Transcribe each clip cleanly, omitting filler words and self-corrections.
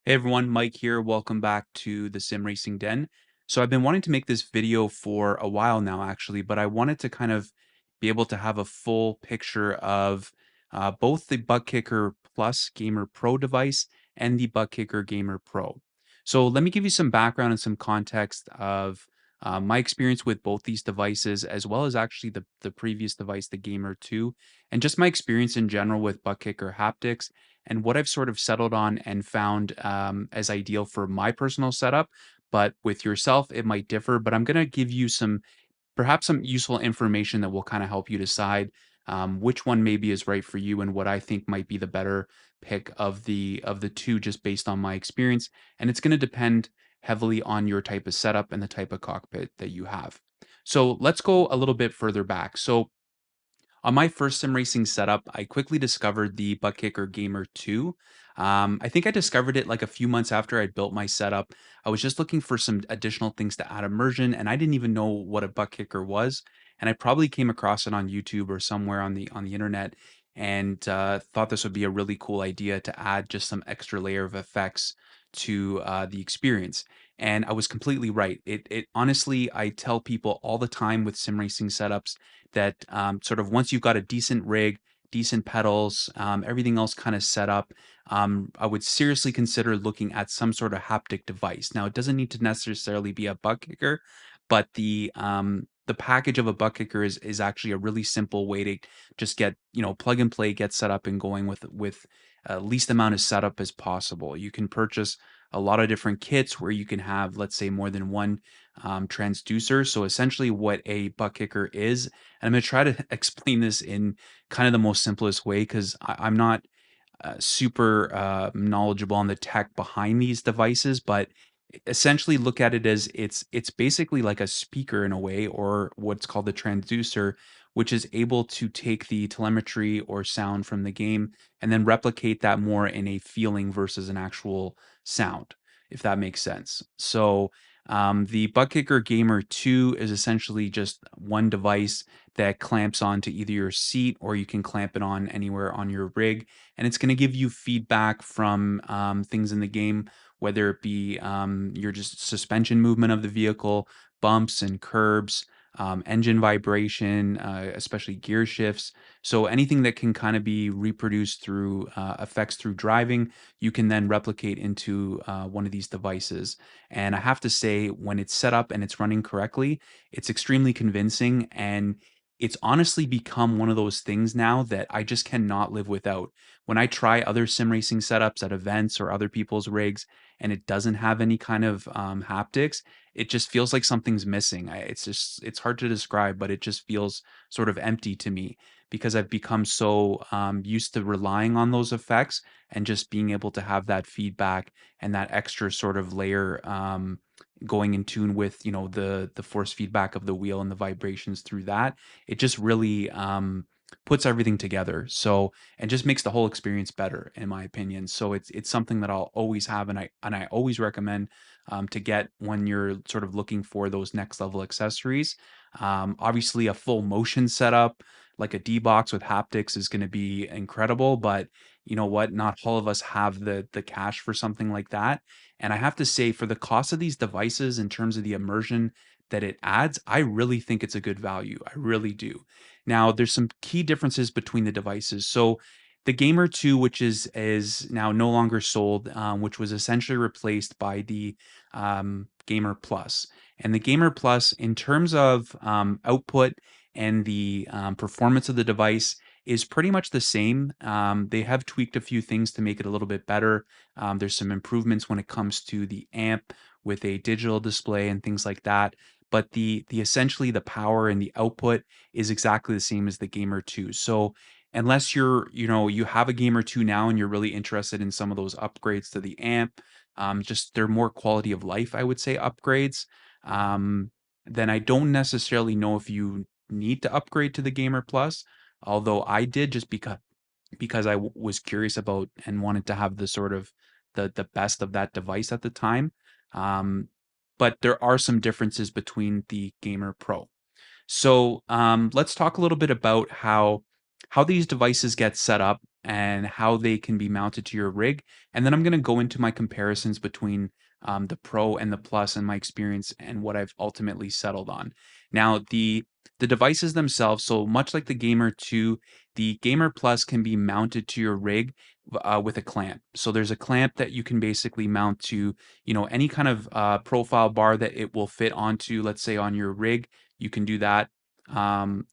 Hey everyone, Mike here. Welcome back to the Sim Racing Den. So I've been wanting to make this video for a while now, actually, but I wanted to kind of be able to have a full picture of both the ButtKicker Plus Gamer Pro device and the ButtKicker Gamer Pro. So let me give you some background and some context of my experience with both these devices, as well as actually the previous device, the Gamer 2, and just my experience in general with ButtKicker haptics and what I've sort of settled on and found as ideal for my personal setup. But with yourself, it might differ. But I'm going to give you perhaps some useful information that will kind of help you decide which one maybe is right for you and what I think might be the better pick of the two, just based on my experience. And it's going to depend heavily on your type of setup and the type of cockpit that you have. So let's go a little bit further back. So on my first sim racing setup, I quickly discovered the ButtKicker Gamer 2. I think I discovered it like a few months after I built my setup. I was just looking for some additional things to add immersion, and I didn't even know what a ButtKicker was. And I probably came across it on YouTube or somewhere on the internet, and thought this would be a really cool idea to add just some extra layer of effects to the experience. And I was completely right. It honestly, I tell people all the time with sim racing setups that sort of once you've got a decent rig, decent pedals, everything else kind of set up, I would seriously consider looking at some sort of haptic device. Now, it doesn't need to necessarily be a butt kicker, but the package of a butt kicker is actually a really simple way to just get plug and play, get set up and going with least amount of setup as possible. You can purchase a lot of different kits where you can have, let's say, more than one transducer. So essentially, what a butt kicker is, and I'm going to try to explain this in kind of the most simplest way because I'm not super knowledgeable on the tech behind these devices, but essentially look at it as it's basically like a speaker in a way, or what's called the transducer, which is able to take the telemetry or sound from the game and then replicate that more in a feeling versus an actual sound, if that makes sense. So the ButtKicker Gamer 2 is essentially just one device that clamps onto either your seat, or you can clamp it on anywhere on your rig, and it's going to give you feedback from things in the game, whether it be your just suspension movement of the vehicle, bumps and curbs, engine vibration, especially gear shifts. So anything that can kind of be reproduced through effects through driving, you can then replicate into one of these devices. And I have to say, when it's set up and it's running correctly, it's extremely convincing, and it's honestly become one of those things now that I just cannot live without. When I try other sim racing setups at events or other people's rigs and it doesn't have any kind of haptics, it just feels like something's missing. It's hard to describe, but it just feels sort of empty to me because I've become so used to relying on those effects and just being able to have that feedback and that extra sort of layer going in tune with the force feedback of the wheel and the vibrations through that. It just really puts everything together. So, and just makes the whole experience better, in my opinion. So it's something that I'll always have, and I always recommend to get when you're sort of looking for those next level accessories. Obviously, a full motion setup like a D box with haptics is going to be incredible, but you know what? Not all of us have the cash for something like that. And I have to say, for the cost of these devices, in terms of the immersion that it adds, I really think it's a good value. I really do. Now, there's some key differences between the devices. So, the Gamer 2, which is now no longer sold, which was essentially replaced by the Gamer Plus. And the Gamer Plus, in terms of output and the performance of the device, is pretty much the same. They have tweaked a few things to make it a little bit better. There's some improvements when it comes to the amp with a digital display and things like that. But the essentially the power and the output is exactly the same as the Gamer 2. So unless you have a Gamer 2 now and you're really interested in some of those upgrades to the amp, just they're more quality of life, I would say, upgrades. Um, then I don't necessarily know if you need to upgrade to the Gamer Plus, although I did, just because was curious about and wanted to have the sort of the best of that device at the time. Um, but there are some differences between the Gamer Pro. So let's talk a little bit about how how these devices get set up and how they can be mounted to your rig. And then I'm going to go into my comparisons between the Pro and the Plus and my experience and what I've ultimately settled on. Now, the devices themselves, so much like the Gamer 2, the Gamer Plus can be mounted to your rig with a clamp. So there's a clamp that you can basically mount to, any kind of profile bar that it will fit onto, let's say on your rig. You can do that.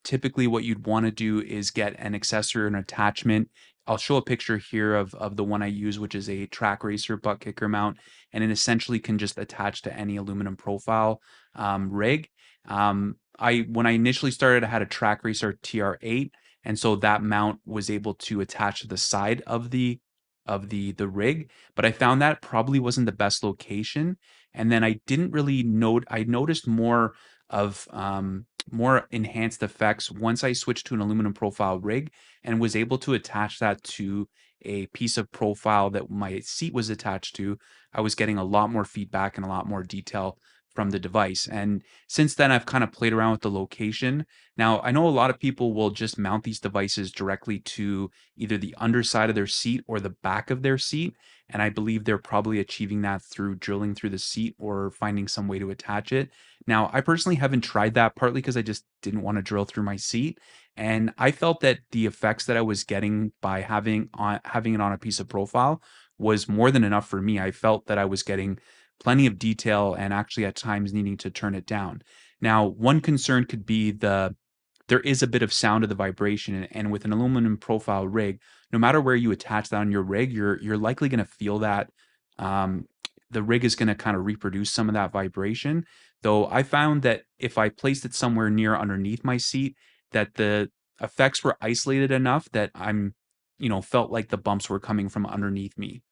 Typically, what you'd want to do is get an accessory or an attachment. I'll show a picture here of the one I use, which is a track racer ButtKicker mount, and it essentially can just attach to any aluminum profile rig. I when I initially started, I had a track racer TR8, and so that mount was able to attach to the side of the rig, but I found that probably wasn't the best location. And then I didn't really note. I noticed more enhanced effects once I switched to an aluminum profile rig and was able to attach that to a piece of profile that my seat was attached to. I was getting a lot more feedback and a lot more detail from the device. And since then, I've kind of played around with the location. Now, I know a lot of people will just mount these devices directly to either the underside of their seat or the back of their seat. And I believe they're probably achieving that through drilling through the seat or finding some way to attach it. Now, I personally haven't tried that partly because I just didn't want to drill through my seat. And I felt that the effects that I was getting by having it on a piece of profile was more than enough for me. I felt that I was getting plenty of detail and actually at times needing to turn it down. Now, one concern could be there is a bit of sound of the vibration, and with an aluminum profile rig, no matter where you attach that on your rig, you're likely going to feel that um, the rig is going to kind of reproduce some of that vibration. Though I found that if I placed it somewhere near underneath my seat, that the effects were isolated enough that felt like the bumps were coming from underneath me.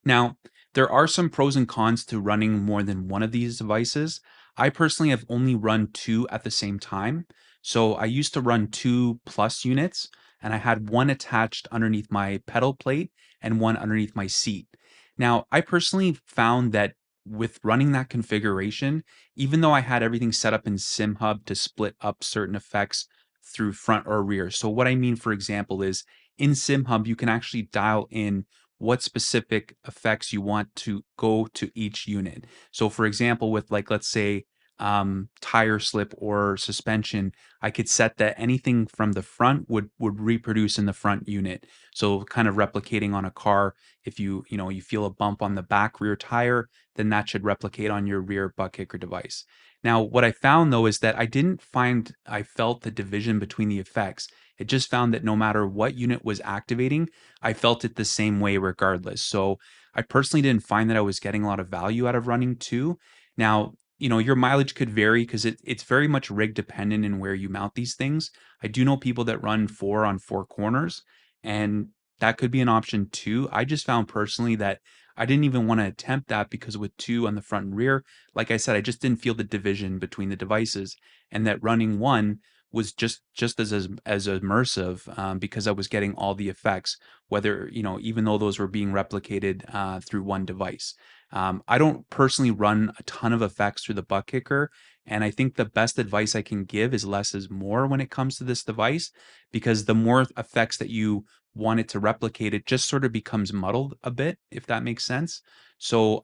Now, there are some pros and cons to running more than one of these devices. I personally have only run two at the same time. So I used to run two plus units, and I had one attached underneath my pedal plate and one underneath my seat. Now, I personally found that with running that configuration, even though I had everything set up in SimHub to split up certain effects through front or rear. So, what I mean, for example, is in SimHub, you can actually dial in what specific effects you want to go to each unit. So for example, with like let's say tire slip or suspension, I could set that anything from the front would reproduce in the front unit. So kind of replicating on a car, if you feel a bump on the back rear tire, then that should replicate on your rear butt kicker device. Now, what I found though is that I didn't find I felt the division between the effects. It just found that no matter what unit was activating, I felt it the same way regardless. So I personally didn't find that I was getting a lot of value out of running two. Now, your mileage could vary because it's very much rig dependent in where you mount these things. I do know people that run four on four corners, and that could be an option too. I just found personally that I didn't even want to attempt that because with two on the front and rear, like I said, I just didn't feel the division between the devices, and that running one was just as immersive because I was getting all the effects, whether even though those were being replicated through one device. I don't personally run a ton of effects through the butt kicker, and I think the best advice I can give is less is more when it comes to this device, because the more effects that you want it to replicate, it just sort of becomes muddled a bit, if that makes sense. So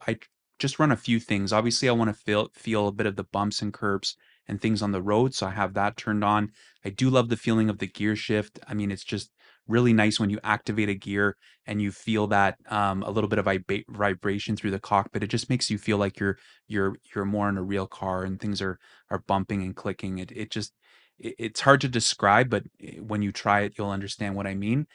just run a few things. Obviously, I want to feel a bit of the bumps and curbs and things on the road. So I have that turned on. I do love the feeling of the gear shift. I mean, it's just really nice when you activate a gear and you feel that a little bit of vibration through the cockpit. It just makes you feel like you're more in a real car and things are bumping and clicking. It's hard to describe, but when you try it, you'll understand what I mean.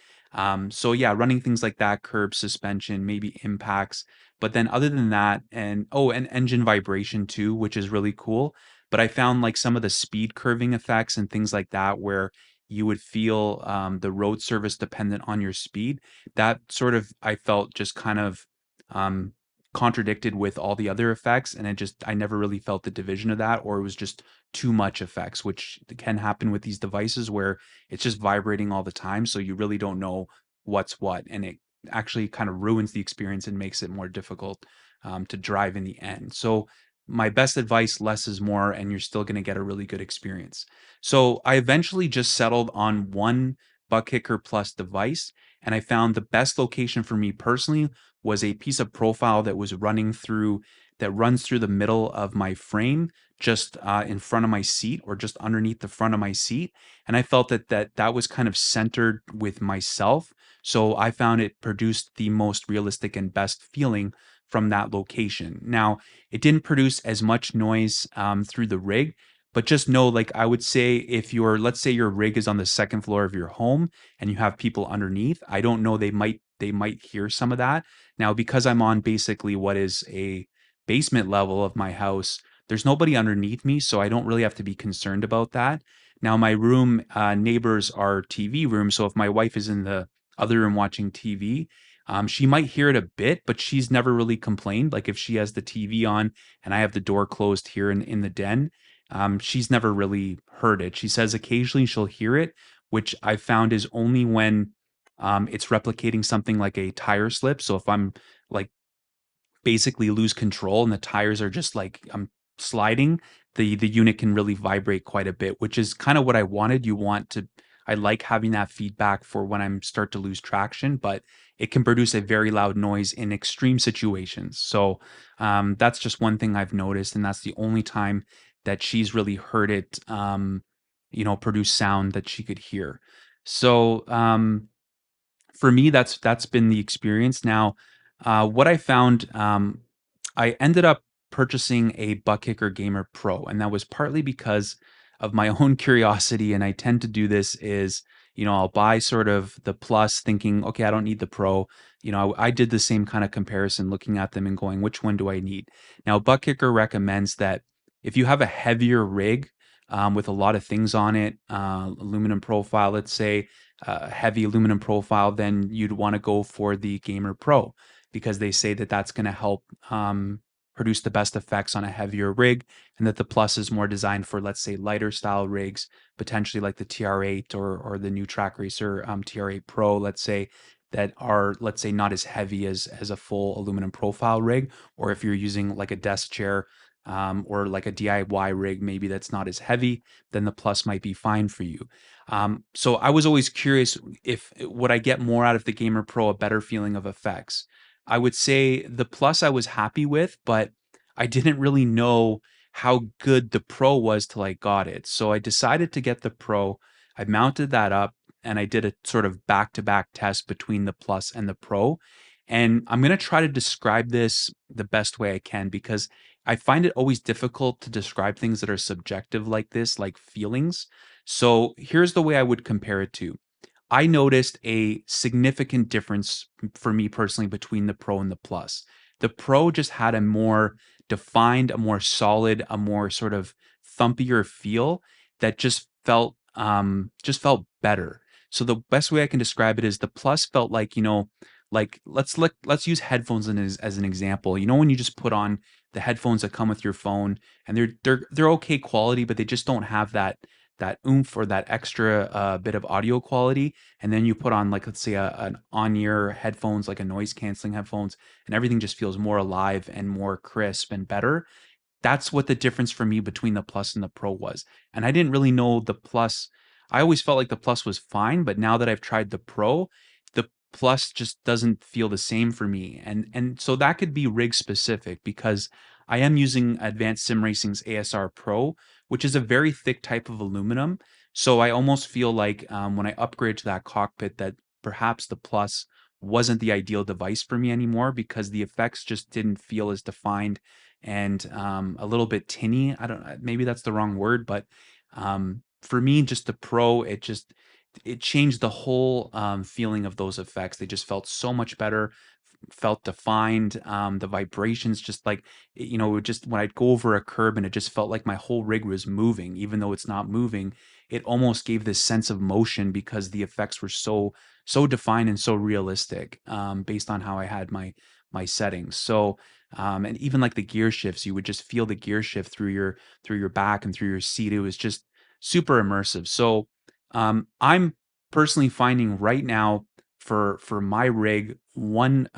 So yeah, running things like that, curb suspension, maybe impacts, but then other than that, and oh, and engine vibration too, which is really cool. But I found like some of the speed curving effects and things like that where you would feel the road service dependent on your speed. That sort of I felt just kind of um, contradicted with all the other effects, and I never really felt the division of that, or it was just too much effects, which can happen with these devices where it's just vibrating all the time, so you really don't know what's what, and it actually kind of ruins the experience and makes it more difficult to drive in the end. So my best advice, less is more, and you're still going to get a really good experience. So I eventually just settled on one ButtKicker Plus device, and I found the best location for me personally was a piece of profile that was running through that runs through the middle of my frame, just in front of my seat or just underneath the front of my seat. And I felt that was kind of centered with myself. So I found it produced the most realistic and best feeling from that location. Now, it didn't produce as much noise through the rig, but just know, like I would say, if your let's say your rig is on the second floor of your home and you have people underneath, I don't know, they might hear some of that. Now, because I'm on basically what is a basement level of my house, there's nobody underneath me, so I don't really have to be concerned about that. Now, my room neighbors are TV rooms, so if my wife is in the other room watching TV, she might hear it a bit, but she's never really complained. Like if she has the TV on and I have the door closed here in the den, she's never really heard it. She says occasionally she'll hear it, which I found is only when it's replicating something like a tire slip. So if I'm like basically lose control and the tires are just like sliding, the unit can really vibrate quite a bit, which is kind of what I wanted. I like having that feedback for when I'm start to lose traction, but it can produce a very loud noise in extreme situations. So that's just one thing I've noticed, and that's the only time that she's really heard it, produce sound that she could hear. So for me, that's been the experience. Now, what I found, I ended up purchasing a ButtKicker Gamer Pro, and that was partly because of my own curiosity. And I tend to do this is, I'll buy sort of the Plus, thinking, okay, I don't need the Pro. I did the same kind of comparison, looking at them and going, which one do I need? Now, ButtKicker recommends that if you have a heavier rig with a lot of things on it, aluminum profile, let's say heavy aluminum profile, then you'd want to go for the Gamer Pro because they say that that's going to help produce the best effects on a heavier rig, and that the Plus is more designed for, let's say, lighter style rigs, potentially like the TR8 or the new Track Racer TR8 Pro, let's say, that are, let's say, not as heavy as a full aluminum profile rig, or if you're using like a desk chair or like a DIY rig, maybe that's not as heavy, then the Plus might be fine for you. So I was always curious if would I get more out of the Gamer Pro, a better feeling of effects. I would say the Plus I was happy with, but I didn't really know how good the Pro was till I got it. So I decided to get the Pro. I mounted that up and I did a sort of back-to-back test between the Plus and the Pro. And I'm going to try to describe this the best way I can because I find it always difficult to describe things that are subjective like this, like feelings. So here's the way I would compare it to. I noticed a significant difference for me personally between the Pro and the Plus. The Pro just had a more defined, a more solid, a more sort of thumpier feel that just felt better. So the best way I can describe it is the Plus felt like, like let's use headphones as an example. When you just put on the headphones that come with your phone and they're okay quality, but they just don't have that oomph or that extra bit of audio quality. And then you put on, like, let's say an on-ear headphones, like a noise canceling headphones, and everything just feels more alive and more crisp and better. That's what the difference for me between the Plus and the Pro was. And I didn't really know the Plus. I always felt like the Plus was fine, but now that I've tried the Pro, the Plus just doesn't feel the same for me. And so that could be rig specific because I am using Advanced Sim Racing's ASR Pro, which is a very thick type of aluminum. So I almost feel like when I upgrade to that cockpit, that perhaps the Plus wasn't the ideal device for me anymore because the effects just didn't feel as defined and a little bit tinny. I don't, maybe that's the wrong word, but for me, just the Pro, it changed the whole feeling of those effects. They just felt so much better, felt defined. The vibrations, just like just when I'd go over a curb and it just felt like my whole rig was moving, even though it's not moving. It almost gave this sense of motion because the effects were so defined and so realistic, based on how I had my settings. So and even like the gear shifts, you would just feel the gear shift through your back and through your seat. It was just super immersive. So I'm personally finding right now for my rig, one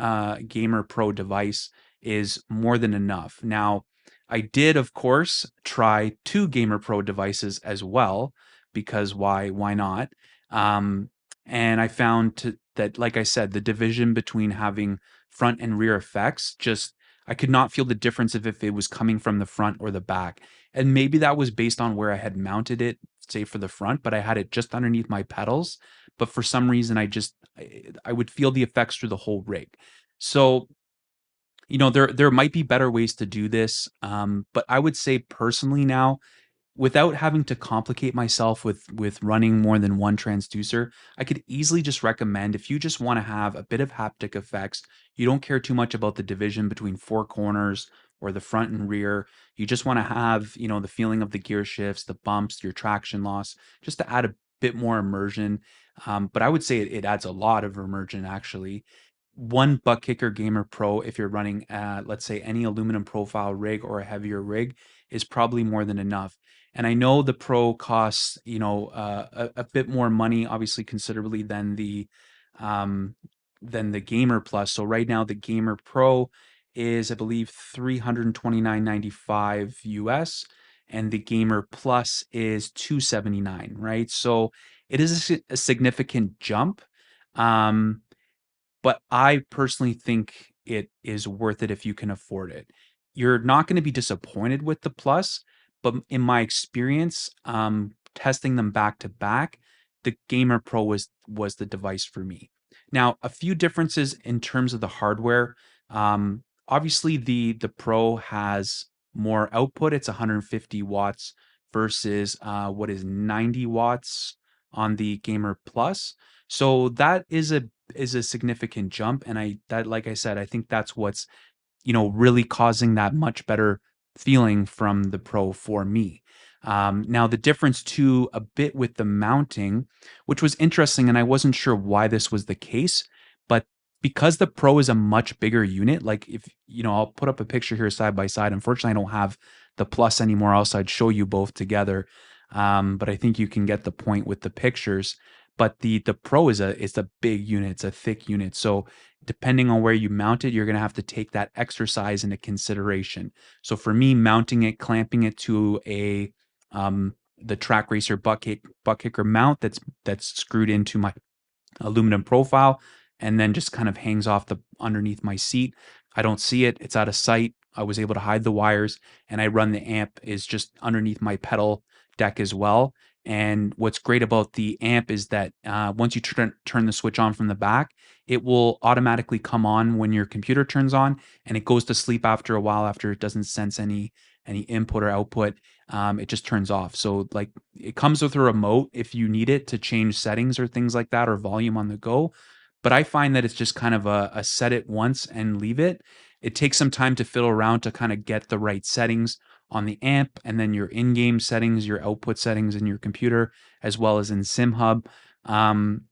Gamer Pro device is more than enough. Now, I did, of course, try two Gamer Pro devices as well because why not? And I found that, like I said, the division between having front and rear effects, just I could not feel the difference of if it was coming from the front or the back. And maybe that was based on where I had mounted it, say for the front, but I had it just underneath my pedals. But for some reason, I would feel the effects through the whole rig. So there might be better ways to do this, but I would say personally now, without having to complicate myself with running more than one transducer, I could easily just recommend, if you just want to have a bit of haptic effects, you don't care too much about the division between four corners or the front and rear. You just want to have, the feeling of the gear shifts, the bumps, your traction loss, just to add a bit more immersion. But I would say it adds a lot of immersion actually. One ButtKicker Gamer Pro, if you're running, let's say, any aluminum profile rig or a heavier rig, is probably more than enough. And I know the Pro costs, a bit more money, obviously considerably um, than the Gamer Plus. So right now, the Gamer Pro is, I believe, 329.95 US, and the Gamer Plus is 279, right? So it is a significant jump. Um, but I personally think it is worth it if you can afford it. You're not gonna be disappointed with the Plus, but in my experience, testing them back to back, the Gamer Pro was the device for me. Now, a few differences in terms of the hardware. Obviously, the Pro has more output. It's 150 watts versus what is 90 watts on the Gamer Plus. So that is a significant jump, and like I said, I think that's what's really causing that much better feeling from the Pro for me. Now, the difference too, a bit with the mounting, which was interesting, and I wasn't sure why this was the case, but because the Pro is a much bigger unit, like if, I'll put up a picture here side by side. Unfortunately, I don't have the Plus anymore, else I'd show you both together. But I think you can get the point with the pictures. But the Pro is a big unit, it's a thick unit. So depending on where you mount it, you're going to have to take that exercise into consideration. So for me, mounting it, clamping it to the track racer butt kicker mount that's screwed into my aluminum profile and then just kind of hangs off the underneath my seat. I don't see it. It's out of sight. I was able to hide the wires, and I run the amp is just underneath my pedal deck as well. And what's great about the amp is that once you turn the switch on from the back, it will automatically come on when your computer turns on, and it goes to sleep after a while after it doesn't sense any input or output. It just turns off. So like it comes with a remote if you need it to change settings or things like that or volume on the go. But I find that it's just kind of a set it once and leave it. It takes some time to fiddle around to kind of get the right settings on the amp and then your in-game settings, your output settings in your computer, as well as in SimHub. Um,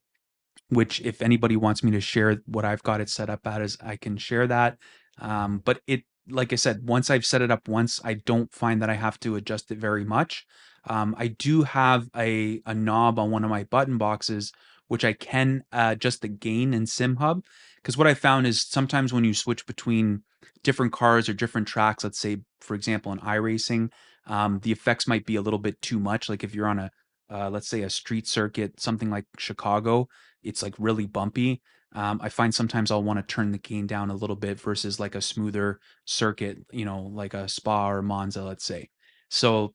which if anybody wants me to share what I've got it set up at, is I can share that. But like I said, once I've set it up once, I don't find that I have to adjust it very much. I do have a knob on one of my button boxes, which I can adjust the gain in SimHub. Because what I found is sometimes when you switch between different cars or different tracks, let's say, for example, in iRacing, the effects might be a little bit too much. Like if you're on let's say a street circuit, something like Chicago, it's like really bumpy. I find sometimes I'll want to turn the gain down a little bit versus like a smoother circuit, like a Spa or Monza, let's say. So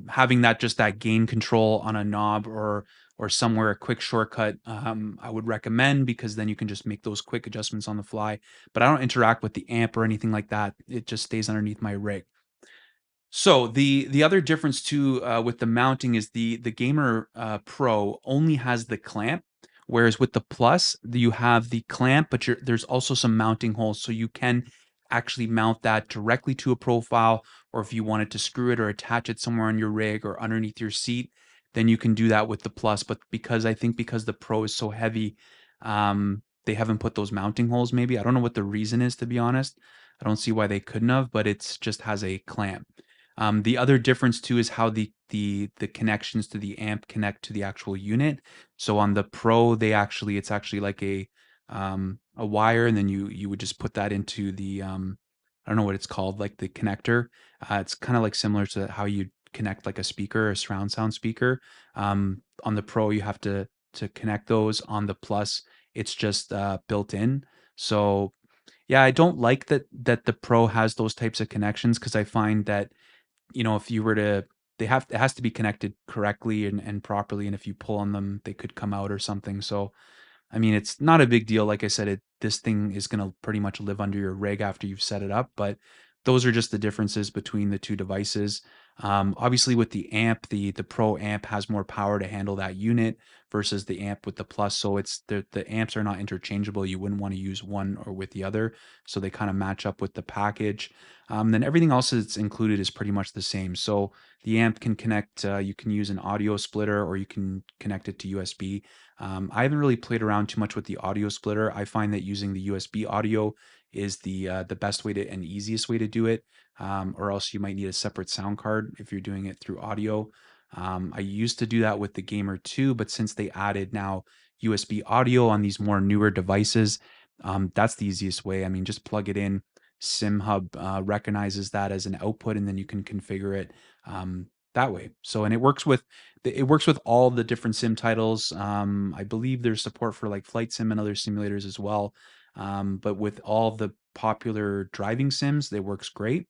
having that gain control on a knob or somewhere a quick shortcut, I would recommend because then you can just make those quick adjustments on the fly. But I don't interact with the amp or anything like that. It just stays underneath my rig. So the other difference too with the mounting is the Gamer Pro only has the clamp, whereas with the Plus you have the clamp, but there's also some mounting holes, so you can actually mount that directly to a profile, or if you wanted to screw it or attach it somewhere on your rig or underneath your seat, then you can do that with the Plus. But because the Pro is so heavy, they haven't put those mounting holes. Maybe I don't know what the reason is, to be honest. I don't see why they couldn't have, but it's just has a clamp. The other difference too is how the connections to the amp connect to the actual unit. So on the Pro, it's actually like a wire, and then you would just put that into the I don't know what it's called, like the connector. It's kind of like similar to how you connect like a speaker, a surround sound speaker. On the Pro, you have to to connect those. On the Plus, it's just built in. So yeah, I don't like that the Pro has those types of connections because I find that, if you were to it has to be connected correctly and properly, and if you pull on them, they could come out or something. So I mean, it's not a big deal. Like I said, this thing is going to pretty much live under your rig after you've set it up. But those are just the differences between the two devices. Obviously, with the amp, the Pro amp has more power to handle that unit versus the amp with the Plus. So it's the amps are not interchangeable. You wouldn't want to use one or with the other. So they kind of match up with the package. Then everything else that's included is pretty much the same. So the amp can connect. You can use an audio splitter, or you can connect it to USB. I haven't really played around too much with the audio splitter. I find that using the USB audio is the best way to and easiest way to do it. Or else you might need a separate sound card if you're doing it through audio. I used to do that with the Gamer 2, but since they added now USB audio on these more newer devices, that's the easiest way. I mean, just plug it in. SimHub recognizes that as an output, and then you can configure it that way. So, and it works with all the different sim titles. I believe there's support for like flight sim and other simulators as well. But with all the popular driving sims, it works great.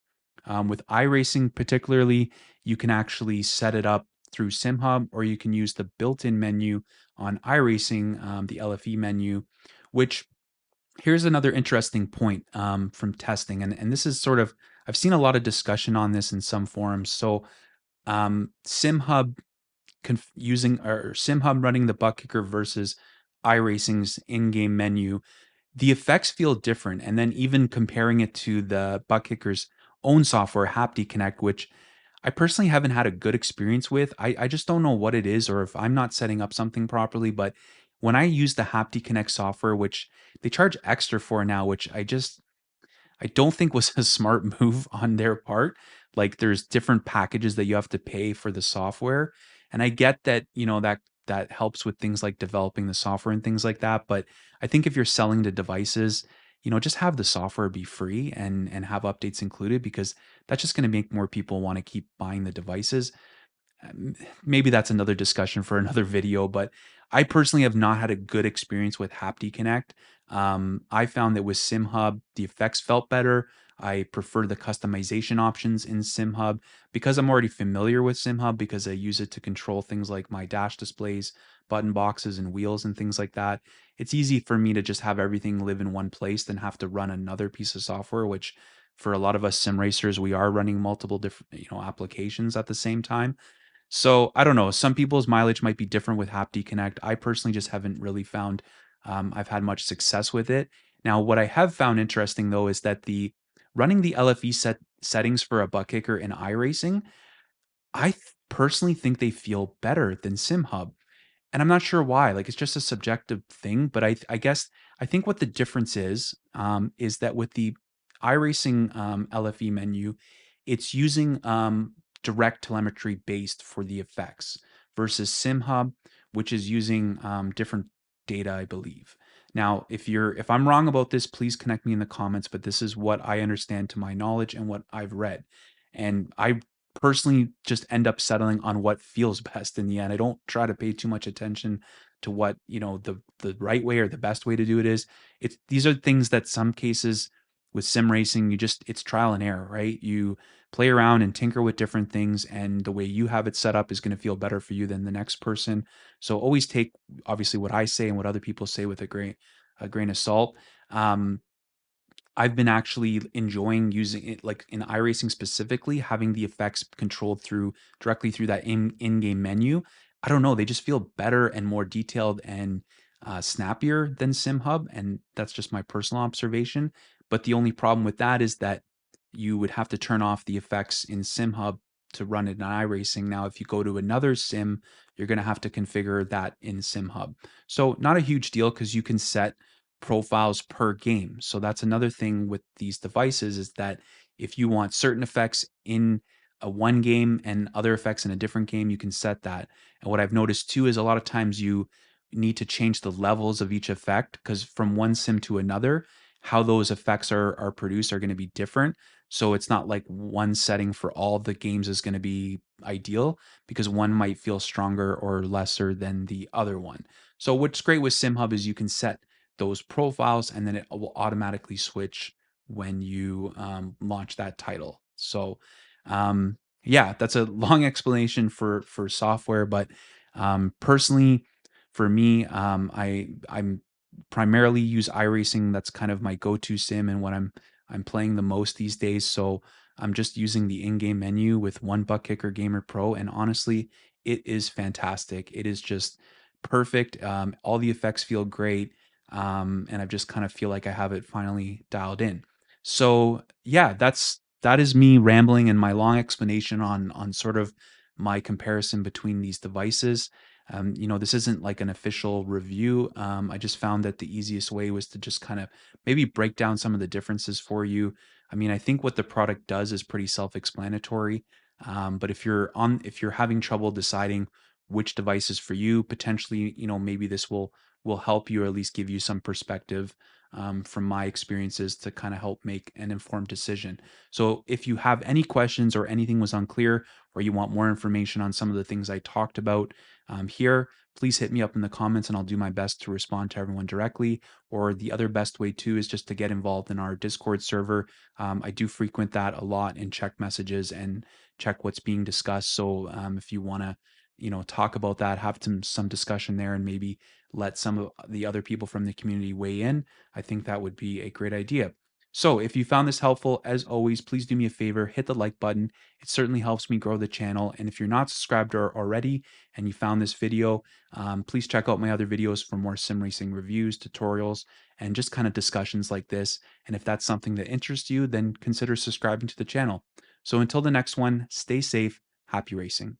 With iRacing particularly, you can actually set it up through SimHub, or you can use the built-in menu on iRacing, the LFE menu, which here's another interesting point from testing. And this is sort of, I've seen a lot of discussion on this in some forums. So SimHub using or SimHub running the ButtKicker versus iRacing's in-game menu, the effects feel different. And then even comparing it to the ButtKicker's own software, HaptiConnect, which I personally haven't had a good experience with. I just don't know what it is or if I'm not setting up something properly. But when I use the HaptiConnect software, which they charge extra for now, which I don't think was a smart move on their part. Like there's different packages that you have to pay for the software. And I get that, that helps with things like developing the software and things like that. But I think if you're selling the devices, just have the software be free and have updates included, because that's just going to make more people want to keep buying the devices. Maybe that's another discussion for another video, but I personally have not had a good experience with HaptiConnect. I found that with SimHub, the effects felt better. I prefer the customization options in SimHub because I'm already familiar with SimHub, because I use it to control things like my dash displays, button boxes, and wheels and things like that. It's easy for me to just have everything live in one place than have to run another piece of software, which for a lot of us sim racers, we are running multiple different, applications at the same time. So I don't know. Some people's mileage might be different with HaptiConnect. I personally just haven't really found I've had much success with it. Now, what I have found interesting though is that the running the LFE settings for a butt kicker in iRacing, personally think they feel better than SimHub, and I'm not sure why. Like it's just a subjective thing, but I guess I think what the difference is that with the iRacing LFE menu, it's using direct telemetry based for the effects versus SimHub, which is using different data, I believe. Now, if I'm wrong about this, please connect me in the comments. But this is what I understand to my knowledge and what I've read, and I personally just end up settling on what feels best in the end. I don't try to pay too much attention to what, the right way or the best way to do it is. These are things that some cases with sim racing, it's trial and error, right? You play around and tinker with different things, and the way you have it set up is going to feel better for you than the next person. So always take obviously what I say and what other people say with a grain of salt. I've been actually enjoying using it, like in iRacing specifically, having the effects controlled directly through that in-game menu. I don't know, they just feel better and more detailed and snappier than SimHub, and that's just my personal observation. But the only problem with that is that you would have to turn off the effects in SimHub to run it in iRacing. Now, if you go to another sim, you're going to have to configure that in SimHub. So not a huge deal because you can set profiles per game. So that's another thing with these devices, is that if you want certain effects in a one game and other effects in a different game, you can set that. And what I've noticed too is a lot of times you need to change the levels of each effect, because from one sim to another, how those effects are produced are going to be different. So it's not like one setting for all the games is going to be ideal because one might feel stronger or lesser than the other one. So what's great with SimHub is you can set those profiles and then it will automatically switch when you launch that title. So yeah, that's a long explanation for software, but personally, for me, I'm primarily use iRacing. That's kind of my go-to sim and what I'm playing the most these days. So I'm just using the in-game menu with one ButtKicker Gamer Pro, and honestly, it is fantastic. It is just perfect. All the effects feel great, and I just kind of feel like I have it finally dialed in. So yeah, that is me rambling and my long explanation on sort of my comparison between these devices. This isn't like an official review. I just found that the easiest way was to just kind of maybe break down some of the differences for you. I mean, I think what the product does is pretty self-explanatory. But if you're having trouble deciding which device is for you, potentially, maybe this will help you or at least give you some perspective from my experiences to kind of help make an informed decision. So if you have any questions or anything was unclear, or you want more information on some of the things I talked about here, please hit me up in the comments and I'll do my best to respond to everyone directly. Or the other best way too is just to get involved in our Discord server. I do frequent that a lot and check messages and check what's being discussed. So if you want to, talk about that, have some discussion there, and maybe let some of the other people from the community weigh in, I think that would be a great idea. So, if you found this helpful, as always, please do me a favor, hit the like button. It certainly helps me grow the channel. And if you're not subscribed already and you found this video, please check out my other videos for more sim racing reviews, tutorials, and just kind of discussions like this. And if that's something that interests you, then consider subscribing to the channel. So, until the next one, stay safe, happy racing.